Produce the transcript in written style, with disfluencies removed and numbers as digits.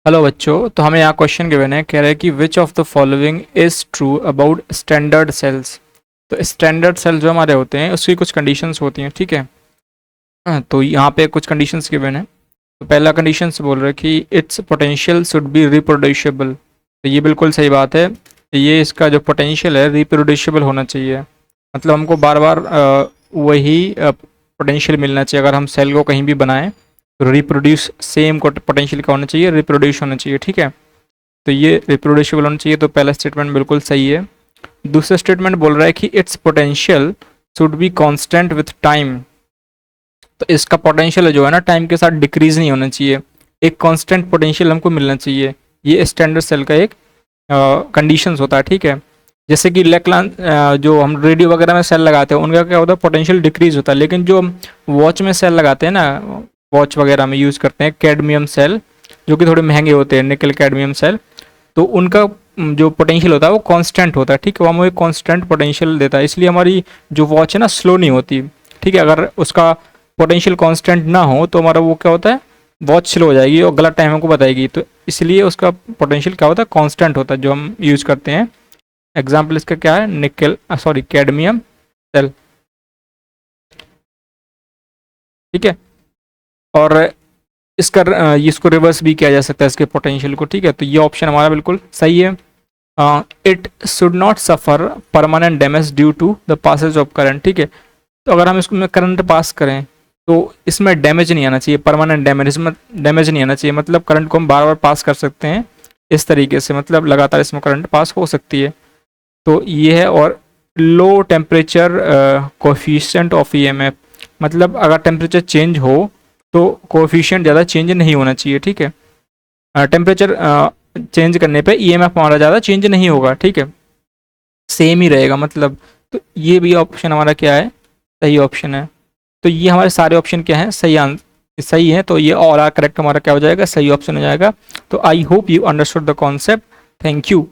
Hello बच्चों, तो हमें यहाँ क्वेश्चन गिवन है, कह रहे हैं कि which of the following is true about standard cells. तो स्टैंडर्ड सेल जो हमारे होते हैं उसकी कुछ कंडीशंस होती हैं, ठीक है। तो यहाँ पे कुछ कंडीशंस गिवन है। तो पहला कंडीशंस बोल रहे हैं कि it's potential should be reproducible. तो ये बिल्कुल सही बात है। ये इसका जो पोटेंशियल है रिप्रोड्यूसिबल होना चाहिए, मतलब हमको बार बार वही पोटेंशियल मिलना चाहिए। अगर हम सेल को कहीं भी बनाएं तो रिप्रोड्यूस सेम को पोटेंशियल का होना चाहिए, रिप्रोड्यूस होना चाहिए, ठीक है। तो ये रिप्रोड्यूसिबल होना चाहिए, तो पहला स्टेटमेंट बिल्कुल सही है। दूसरा स्टेटमेंट बोल रहा है कि it's potential should be constant with time. तो इसका पोटेंशियल जो है ना, टाइम के साथ डिक्रीज नहीं होना चाहिए, एक कांस्टेंट पोटेंशियल हमको मिलना चाहिए। ये स्टैंडर्ड सेल का एक कंडीशंस होता है, ठीक है। जैसे कि लेक्लान जो हम रेडियो वगैरह में सेल लगाते हैं उनका क्या होता है, पोटेंशियल डिक्रीज होता है। लेकिन जो हम वॉच में सेल लगाते हैं ना, वॉच वगैरह में यूज़ करते हैं कैडमियम सेल, जो कि थोड़े महंगे होते हैं, निकल कैडमियम सेल, तो उनका जो पोटेंशियल होता है वो कांस्टेंट होता है, ठीक है। वो हमें कांस्टेंट पोटेंशियल देता है, इसलिए हमारी जो वॉच है ना स्लो नहीं होती, ठीक है। अगर उसका पोटेंशियल कांस्टेंट ना हो तो हमारा वो क्या होता है, वॉच स्लो हो जाएगी और गलत टाइम हमको बताएगी। तो इसलिए उसका पोटेंशियल क्या होता है, कांस्टेंट होता है जो हम यूज़ करते हैं। एग्जाम्पल इसका क्या है, निकल सॉरी कैडमियम सेल, ठीक है। और इसको रिवर्स भी किया जा सकता है इसके पोटेंशियल को, ठीक है। तो ये ऑप्शन हमारा बिल्कुल सही है। It should not suffer permanent damage due to the passage of current, ठीक है। तो अगर हम इसमें करंट पास करें तो इसमें डैमेज नहीं आना चाहिए, परमानेंट डैमेज, इसमें डैमेज नहीं आना चाहिए। मतलब करंट को हम बार बार पास कर सकते हैं इस तरीके से, मतलब लगातार इसमें करंट पास हो सकती है। तो ये है। और low temperature coefficient of EMF, मतलब अगर टेम्परेचर चेंज हो तो कोफिशिएंट ज़्यादा चेंज नहीं होना चाहिए, ठीक है। टेम्परेचर चेंज करने पे ईएमएफ हमारा ज़्यादा चेंज नहीं होगा, ठीक है, सेम ही रहेगा मतलब। तो ये भी ऑप्शन हमारा क्या है, सही ऑप्शन है। तो ये हमारे सारे ऑप्शन क्या हैं, सही है। तो ये और करेक्ट हमारा क्या हो जाएगा, सही ऑप्शन हो जाएगा। तो I hope you understood the concept. Thank you.